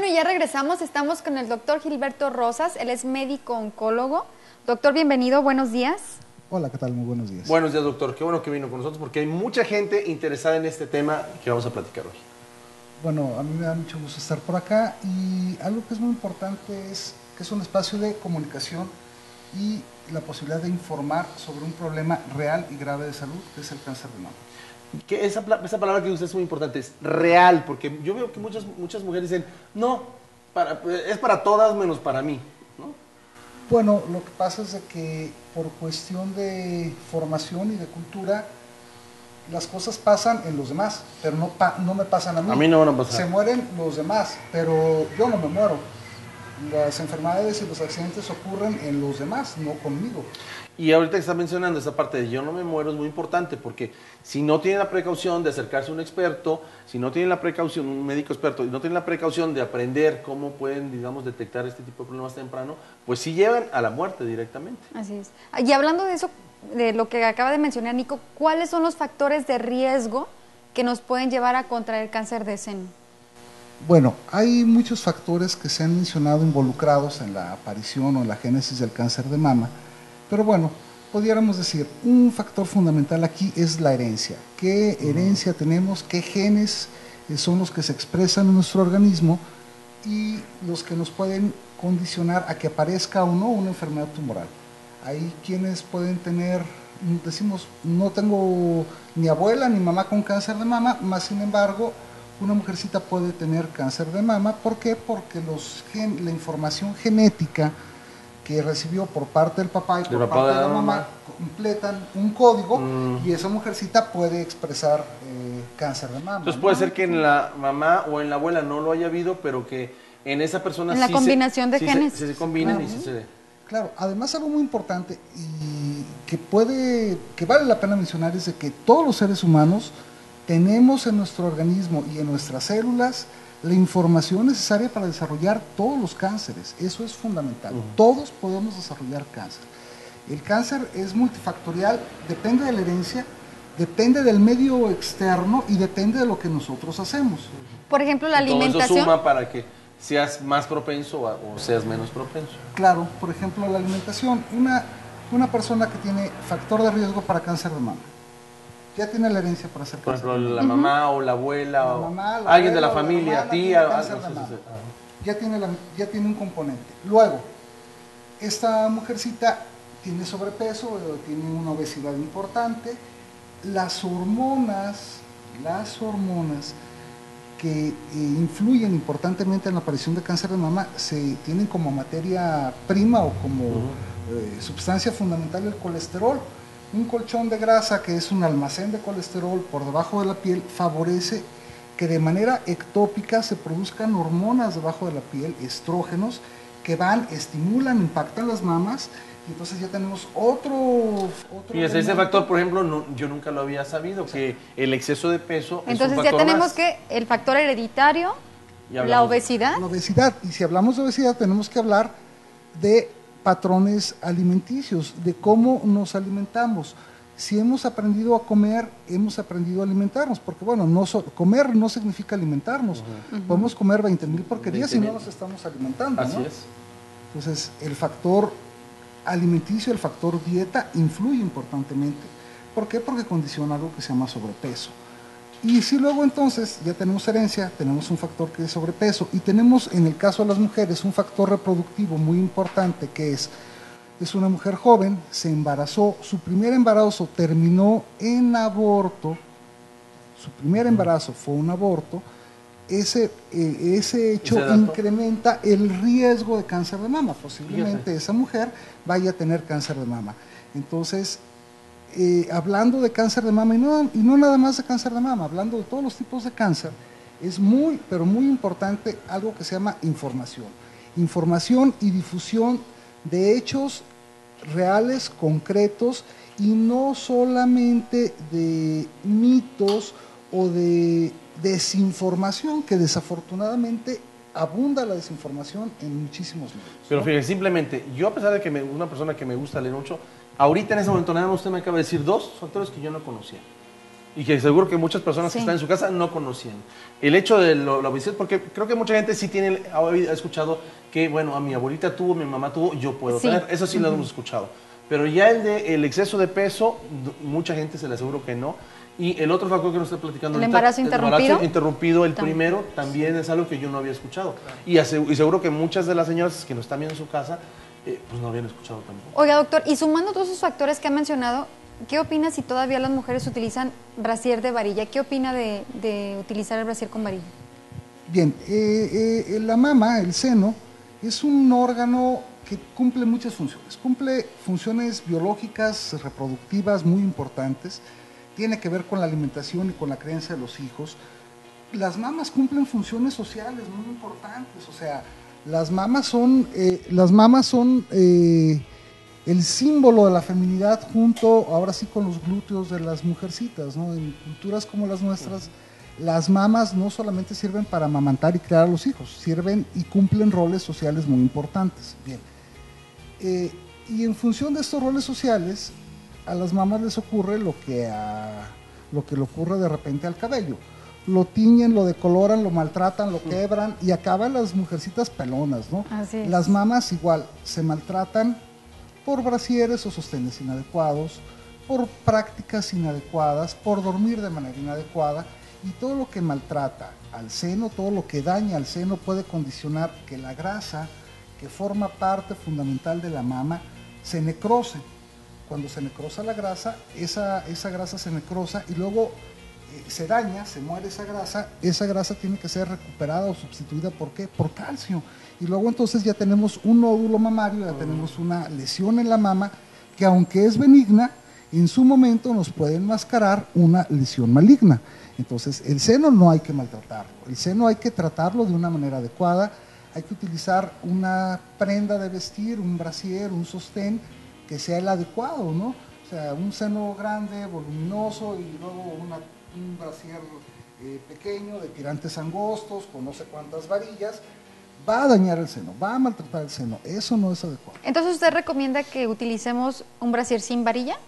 Bueno, ya regresamos, estamos con el doctor Gilberto Rosas, él es médico oncólogo. Doctor, bienvenido, buenos días. Hola, ¿qué tal? Muy buenos días. Buenos días, doctor. Qué bueno que vino con nosotros porque hay mucha gente interesada en este tema que vamos a platicar hoy. Bueno, a mí me da mucho gusto estar por acá y algo que es muy importante es que es un espacio de comunicación y la posibilidad de informar sobre un problema real y grave de salud, que es el cáncer de mama. Que esa palabra que usted es muy importante, es real, porque yo veo que muchas mujeres dicen, no, es para todas menos para mí, ¿no? Bueno, lo que pasa es de que por cuestión de formación y de cultura, las cosas pasan en los demás, pero no me pasan a mí. A mí no van a pasar. Se mueren los demás, pero yo no me muero. Las enfermedades y los accidentes ocurren en los demás, no conmigo. Y ahorita que está mencionando esa parte de yo no me muero es muy importante porque si no tiene la precaución de acercarse a un experto, si no tiene la precaución, un médico experto, y no tiene la precaución de aprender cómo pueden, digamos, detectar este tipo de problemas temprano, pues sí llevan a la muerte directamente. Así es. Y hablando de eso, de lo que acaba de mencionar Nico, ¿cuáles son los factores de riesgo que nos pueden llevar a contraer cáncer de seno? Bueno, hay muchos factores que se han mencionado involucrados en la aparición o en la génesis del cáncer de mama, pero bueno, pudiéramos decir, un factor fundamental aquí es la herencia. ¿Qué herencia tenemos? ¿Qué genes son los que se expresan en nuestro organismo y los que nos pueden condicionar a que aparezca o no una enfermedad tumoral? Hay quienes pueden tener, decimos, no tengo ni abuela ni mamá con cáncer de mama, más sin embargo, una mujercita puede tener cáncer de mama. ¿Por qué? Porque la información genética que recibió por parte del papá y por parte de la mamá completan un código y esa mujercita puede expresar cáncer de mama. Entonces puede ser que en la mamá o en la abuela no lo haya habido, pero que en esa persona en la combinación de genes. Se combinan claro, y se dé. Claro, además algo muy importante y que vale la pena mencionar es de que todos los seres humanos tenemos en nuestro organismo y en nuestras células la información necesaria para desarrollar todos los cánceres. Eso es fundamental. Todos podemos desarrollar cáncer. El cáncer es multifactorial, depende de la herencia, depende del medio externo y depende de lo que nosotros hacemos. Por ejemplo, la alimentación. Todo eso suma para que seas más propenso o seas menos propenso. Claro, por ejemplo, la alimentación. Una persona que tiene factor de riesgo para cáncer de mama, ya tiene la herencia para hacer cáncer. Por ejemplo, la mamá o la abuela alguien de la familia, tía. Ya tiene un componente. Luego, esta mujercita tiene sobrepeso, tiene una obesidad importante. Las hormonas que influyen importantemente en la aparición de cáncer de mama se tienen como materia prima o como sustancia fundamental el colesterol. Un colchón de grasa, que es un almacén de colesterol por debajo de la piel, favorece que de manera ectópica se produzcan hormonas debajo de la piel, estrógenos, que estimulan, impactan las mamas, y entonces ya tenemos otro y ese factor, por ejemplo, yo nunca lo había sabido, que el exceso de peso entonces es un ya factor tenemos más. que el factor hereditario, la obesidad. La obesidad, y si hablamos de obesidad tenemos que hablar de patrones alimenticios, de cómo nos alimentamos. Si hemos aprendido a comer, hemos aprendido a alimentarnos, porque bueno, comer no significa alimentarnos. Podemos comer 20,000 porquerías y no nos estamos alimentando. Así ¿no? es. Entonces, el factor alimenticio, el factor dieta influye importantemente. ¿Por qué? Porque condiciona algo que se llama sobrepeso. Y si luego entonces ya tenemos herencia, tenemos un factor que es sobrepeso y tenemos en el caso de las mujeres un factor reproductivo muy importante que es una mujer joven, se embarazó, su primer embarazo terminó en aborto, su primer embarazo fue un aborto, ese hecho incrementa el riesgo de cáncer de mama, posiblemente esa mujer vaya a tener cáncer de mama. Entonces, hablando de cáncer de mama y no nada más de cáncer de mama, hablando de todos los tipos de cáncer, es muy, pero muy importante algo que se llama información y difusión de hechos reales, concretos, y no solamente de mitos o de desinformación, que desafortunadamente abunda la desinformación en muchísimos medios. Pero fíjate, simplemente, yo a pesar de que una persona que me gusta leer mucho, ahorita en ese momento nada más usted me acaba de decir dos factores que yo no conocía. Y que seguro que muchas personas Sí. que están en su casa no conocían. El hecho de la obesidad, porque creo que mucha gente sí ha escuchado que, bueno, a mi abuelita tuvo, mi mamá tuvo, yo puedo Sí. tener. Eso sí lo hemos escuchado. Pero ya el exceso de peso, mucha gente se le aseguro que no. Y el otro factor que nos está platicando ¿El ahorita, embarazo interrumpido? el embarazo interrumpido, el También. primero, también es algo que yo no había escuchado. Y seguro que muchas de las señoras que nos están viendo en su casa, pues no habían escuchado tampoco. Oiga, doctor, y sumando todos esos factores que ha mencionado, ¿qué opina si todavía las mujeres utilizan brasier de varilla? ¿Qué opina de utilizar el brasier con varilla? Bien, la mama, el seno, es un órgano que cumple muchas funciones. Cumple funciones biológicas, reproductivas muy importantes. Tiene que ver con la alimentación y con la crianza de los hijos. Las mamas cumplen funciones sociales muy importantes. O sea, las mamas son el símbolo de la feminidad junto, ahora sí, con los glúteos de las mujercitas, ¿no? En culturas como las nuestras, las mamas no solamente sirven para amamantar y criar a los hijos, sirven y cumplen roles sociales muy importantes. Bien. Y en función de estos roles sociales, a las mamas les ocurre lo que le ocurre de repente al cabello. Lo tiñen, lo decoloran, lo maltratan, lo quebran y acaban las mujercitas pelonas, ¿no? Así es. Las mamas igual se maltratan por brasieres o sostenes inadecuados, por prácticas inadecuadas, por dormir de manera inadecuada, y todo lo que maltrata al seno, todo lo que daña al seno puede condicionar que la grasa, que forma parte fundamental de la mama, se necrose. Cuando se necrosa la grasa, esa grasa se necrosa y luego se daña, se muere esa grasa tiene que ser recuperada o sustituida, ¿por qué? Por calcio. Y luego entonces ya tenemos un nódulo mamario, ya tenemos una lesión en la mama que, aunque es benigna, en su momento nos puede enmascarar una lesión maligna. Entonces el seno no hay que maltratarlo, el seno hay que tratarlo de una manera adecuada, hay que utilizar una prenda de vestir, un brasier, un sostén que sea el adecuado, ¿no? O sea, un seno grande, voluminoso y luego un brasier pequeño de tirantes angostos con no sé cuántas varillas, va a dañar el seno, va a maltratar el seno, eso no es adecuado. Entonces, ¿usted recomienda que utilicemos un brasier sin varilla?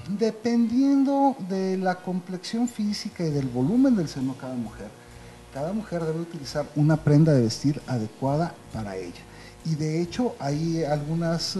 Dependiendo de la complexión física y del volumen del seno de cada mujer debe utilizar una prenda de vestir adecuada para ella. Y de hecho hay algunas,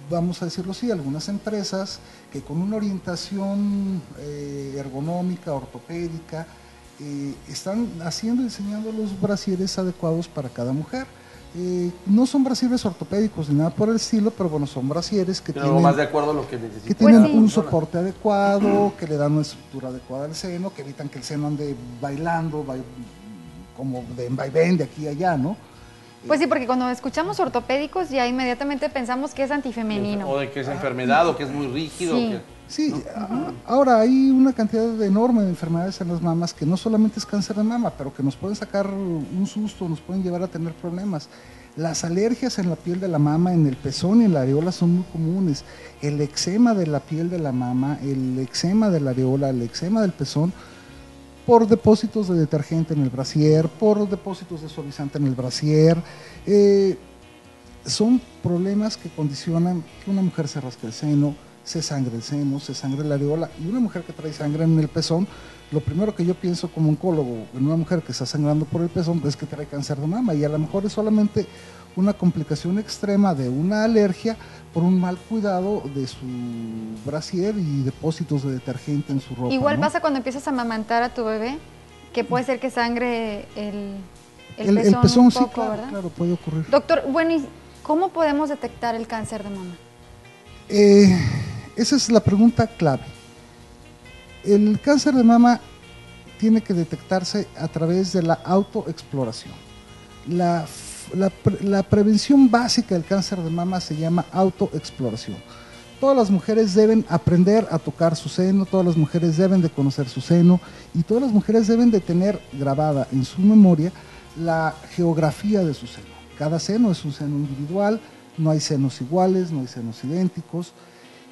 vamos a decirlo así, algunas empresas que con una orientación ergonómica, ortopédica, están diseñando los brasieres adecuados para cada mujer. No son brasieres ortopédicos ni nada por el estilo, pero bueno, son brasieres que Pero más de acuerdo a lo que necesita. que tienen Pues sí. un soporte adecuado, que le dan una estructura adecuada al seno, que evitan que el seno ande bailando, como de vaivén de aquí a allá, ¿no? Pues sí, porque cuando escuchamos ortopédicos ya inmediatamente pensamos que es antifemenino. O de que es enfermedad, o que es muy rígido. Sí. Que... Sí, ahora hay una cantidad enorme de enfermedades en las mamas que no solamente es cáncer de mama, pero que nos pueden sacar un susto, nos pueden llevar a tener problemas. Las alergias en la piel de la mama, en el pezón y en la areola son muy comunes. El eczema de la piel de la mama, el eczema de la areola, el eczema del pezón, por depósitos de detergente en el brasier, por depósitos de suavizante en el brasier. Son problemas que condicionan que una mujer se rasque el seno, se sangre el seno, se sangre la areola, y una mujer que trae sangre en el pezón, lo primero que yo pienso como oncólogo en una mujer que está sangrando por el pezón es que trae cáncer de mama, y a lo mejor es solamente una complicación extrema de una alergia por un mal cuidado de su brasier y depósitos de detergente en su ropa. Igual ¿no? pasa cuando empiezas a amamantar a tu bebé, que puede ser que sangre el El pezón un sí, poco, claro, ¿verdad? claro, puede ocurrir. Doctor, bueno, ¿y cómo podemos detectar el cáncer de mama? Esa es la pregunta clave. El cáncer de mama tiene que detectarse a través de la autoexploración. La prevención básica del cáncer de mama se llama autoexploración. Todas las mujeres deben aprender a tocar su seno, todas las mujeres deben de conocer su seno y todas las mujeres deben de tener grabada en su memoria la geografía de su seno. Cada seno es un seno individual, no hay senos iguales, no hay senos idénticos.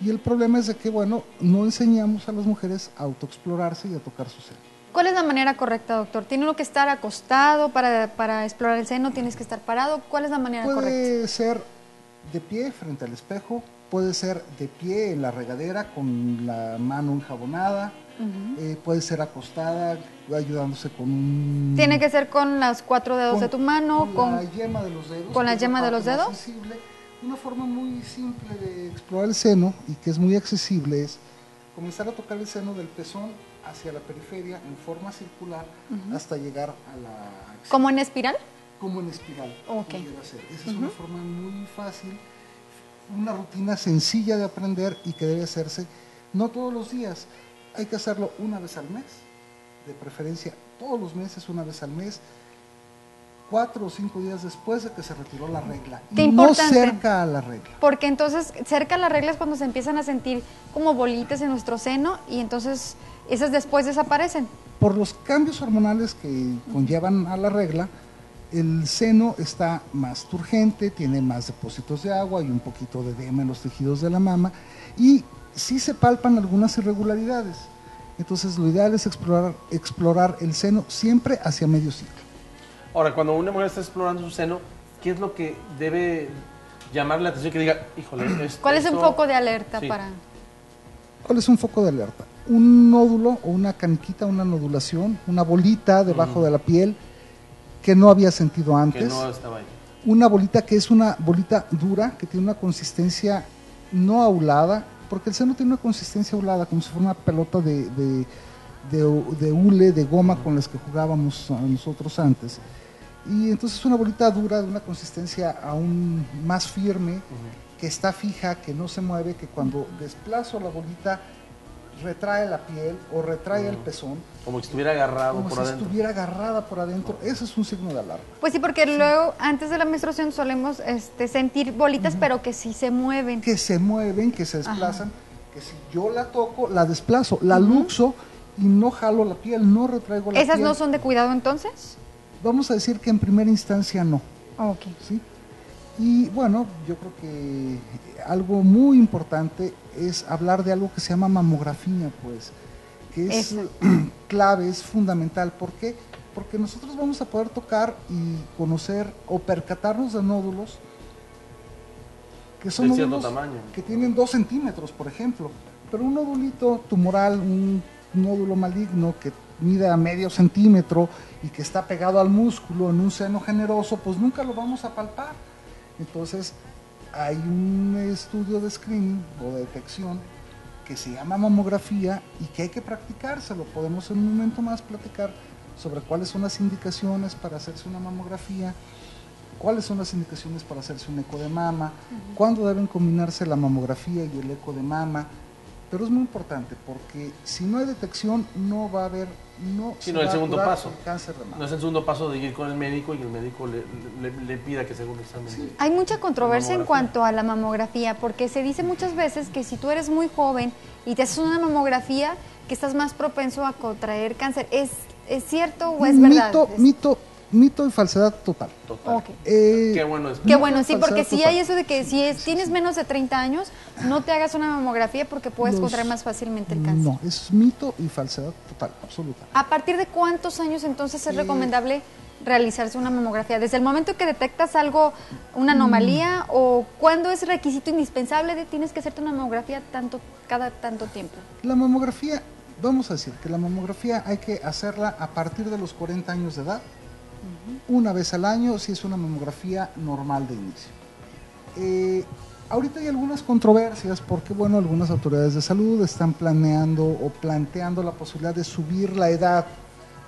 Y el problema es de que, bueno, no enseñamos a las mujeres a autoexplorarse y a tocar su seno. ¿Cuál es la manera correcta, doctor? ¿Tiene uno que estar acostado para explorar el seno? ¿Tienes que estar parado? ¿Cuál es la manera correcta? Puede ser de pie frente al espejo, puede ser de pie en la regadera con la mano enjabonada, puede ser acostada ayudándose con un... Tiene que ser con los 4 dedos de tu mano, con la yema de los dedos. ¿Con la yema de los dedos? Sensible. Una forma muy simple de explorar el seno y que es muy accesible es comenzar a tocar el seno del pezón hacia la periferia en forma circular hasta llegar a la axila. ¿Como en espiral? Como en espiral. Ok. Esa es una forma muy fácil, una rutina sencilla de aprender y que debe hacerse no todos los días. Hay que hacerlo una vez al mes, de preferencia todos los meses, una vez al mes, 4 o 5 días después de que se retiró la regla. Qué y importante. No cerca a la regla. Porque entonces cerca a la regla es cuando se empiezan a sentir como bolitas en nuestro seno y entonces esas después desaparecen. Por los cambios hormonales que conllevan a la regla, el seno está más turgente, tiene más depósitos de agua y un poquito de edema en los tejidos de la mama y sí se palpan algunas irregularidades. Entonces lo ideal es explorar el seno siempre hacia medio ciclo. Ahora, cuando una mujer está explorando su seno, ¿qué es lo que debe llamarle la atención? Que diga, híjole, ¿Cuál es un foco de alerta sí. para...? ¿Cuál es un foco de alerta? Un nódulo o una caniquita, una nodulación, una bolita debajo de la piel que no había sentido antes. Que no estaba ahí. Una bolita que es una bolita dura, que tiene una consistencia no aulada, porque el seno tiene una consistencia aulada, como si fuera una pelota de hule, de goma con las que jugábamos nosotros antes. Y entonces una bolita dura, de una consistencia aún más firme, que está fija, que no se mueve, que cuando desplazo la bolita retrae la piel o retrae el pezón. Como si estuviera agarrado como por si adentro. estuviera agarrada por adentro. Eso es un signo de alarma. Pues sí, porque luego antes de la menstruación solemos sentir bolitas, pero que sí se mueven. Que se mueven, que se desplazan, que si yo la toco, la desplazo, la luxo y no jalo la piel, no retraigo la piel. ¿Esas no son de cuidado entonces? Vamos a decir que en primera instancia no. Ok. ¿Sí? Y bueno, yo creo que algo muy importante es hablar de algo que se llama mamografía, pues, que es clave, es fundamental. ¿Por qué? Porque nosotros vamos a poder tocar y conocer o percatarnos de nódulos que son de cierto nódulos tamaño, que tienen 2 centímetros, por ejemplo, pero un nodulito tumoral, un nódulo maligno que mida medio centímetro y que está pegado al músculo en un seno generoso, pues nunca lo vamos a palpar. Entonces hay un estudio de screening o de detección que se llama mamografía y que hay que practicárselo. Podemos en un momento más platicar sobre cuáles son las indicaciones para hacerse una mamografía, cuáles son las indicaciones para hacerse un eco de mama, cuándo deben combinarse la mamografía y el eco de mama. Pero es muy importante porque si no hay detección no va a haber, el segundo paso. el cáncer de mama. No es el segundo paso de ir con el médico y el médico le pida que se haga un examen. Sí. Hay mucha controversia en cuanto a la mamografía, porque se dice muchas veces que si tú eres muy joven y te haces una mamografía, que estás más propenso a contraer cáncer. ¿Es cierto o es verdad? Mito y falsedad total. Total. Okay. Qué bueno es. Qué bueno, sí, porque falsedad sí total. hay eso de que si tienes menos de 30 años, no te hagas una mamografía porque puedes contraer más fácilmente el cáncer. No, es mito y falsedad total, absoluta. ¿A partir de cuántos años entonces es recomendable realizarse una mamografía? ¿Desde el momento que detectas algo, una anomalía, o cuándo es requisito indispensable de tienes que hacerte una mamografía cada tanto tiempo? La mamografía, vamos a decir que la mamografía hay que hacerla a partir de los 40 años de edad, una vez al año, si es una mamografía normal de inicio. Ahorita hay algunas controversias porque, bueno, algunas autoridades de salud están planeando o planteando la posibilidad de subir la edad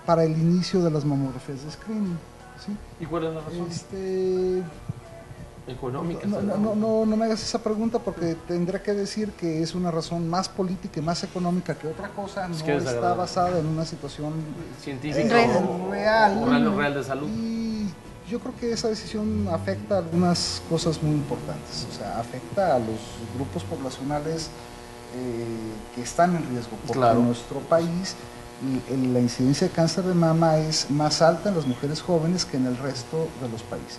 para el inicio de las mamografías de screening. ¿Sí? ¿Y cuál es la razón? Económica. No me hagas esa pregunta porque tendré que decir que es una razón más política y más económica que otra cosa. No está basada en una situación científica real de salud. Y yo creo que esa decisión afecta a algunas cosas muy importantes. O sea, afecta a los grupos poblacionales que están en riesgo. Porque en nuestro país la incidencia de cáncer de mama es más alta en las mujeres jóvenes que en el resto de los países.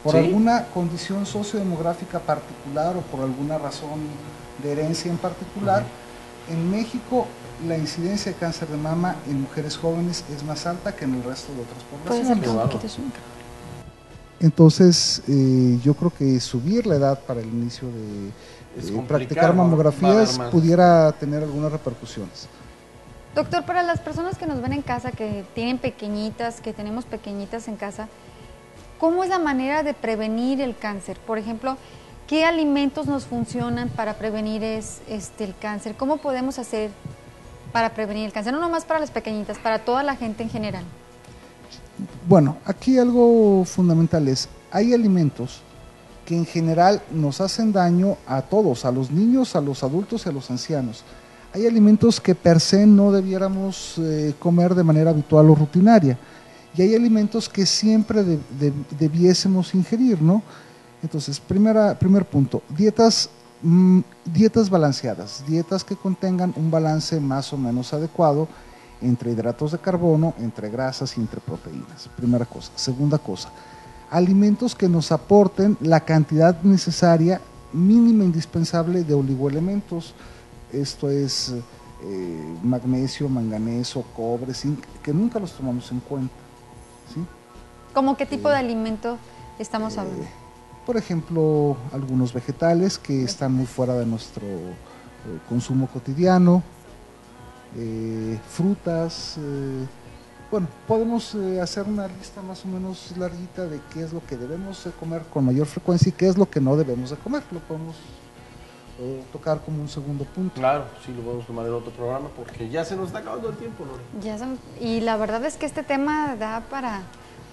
Por alguna condición sociodemográfica particular o por alguna razón de herencia en particular, en México la incidencia de cáncer de mama en mujeres jóvenes es más alta que en el resto de otras poblaciones. Entonces, yo creo que subir la edad para el inicio de practicar mamografías pudiera tener algunas repercusiones. Doctor, para las personas que nos ven en casa, que tienen pequeñitas, que tenemos pequeñitas en casa, ¿cómo es la manera de prevenir el cáncer? Por ejemplo, ¿qué alimentos nos funcionan para prevenir el cáncer? ¿Cómo podemos hacer para prevenir el cáncer? No nomás para las pequeñitas, para toda la gente en general. Bueno, aquí algo fundamental es, hay alimentos que en general nos hacen daño a todos, a los niños, a los adultos y a los ancianos. Hay alimentos que per se no debiéramos comer de manera habitual o rutinaria, y hay alimentos que siempre debiésemos ingerir, ¿no? Entonces, primer punto, dietas balanceadas, dietas que contengan un balance más o menos adecuado entre hidratos de carbono, entre grasas y entre proteínas, primera cosa. Segunda cosa, alimentos que nos aporten la cantidad necesaria, mínima indispensable de oligoelementos, esto es magnesio, manganeso, cobre, zinc, que nunca los tomamos en cuenta, ¿sí? ¿Cómo qué tipo de alimento estamos hablando? Por ejemplo, algunos vegetales que están muy fuera de nuestro consumo cotidiano, frutas, bueno, podemos hacer una lista más o menos larguita de qué es lo que debemos de comer con mayor frecuencia y qué es lo que no debemos de comer. Lo podemos tocar como un segundo punto. Claro, sí, lo podemos tomar en otro programa porque ya se nos está acabando el tiempo, Lore. Y la verdad es que este tema da para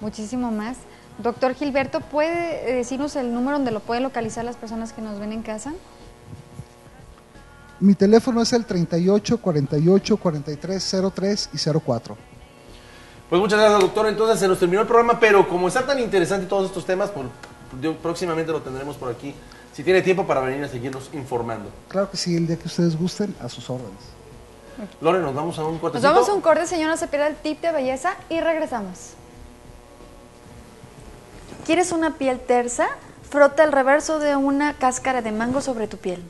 muchísimo más. Doctor Gilberto, ¿puede decirnos el número donde lo pueden localizar las personas que nos ven en casa? Mi teléfono es el 38 48 43 03 y 04. Pues muchas gracias, doctor. Entonces se nos terminó el programa, pero como está tan interesante todos estos temas, próximamente lo tendremos por aquí. Si tiene tiempo para venir a seguirnos informando. Claro que sí, el día que ustedes gusten, a sus órdenes. Lore, nos vamos a un cortecito. Nos vamos a un corte, señor, no se pierda el tip de belleza y regresamos. ¿Quieres una piel tersa? Frota el reverso de una cáscara de mango sobre tu piel.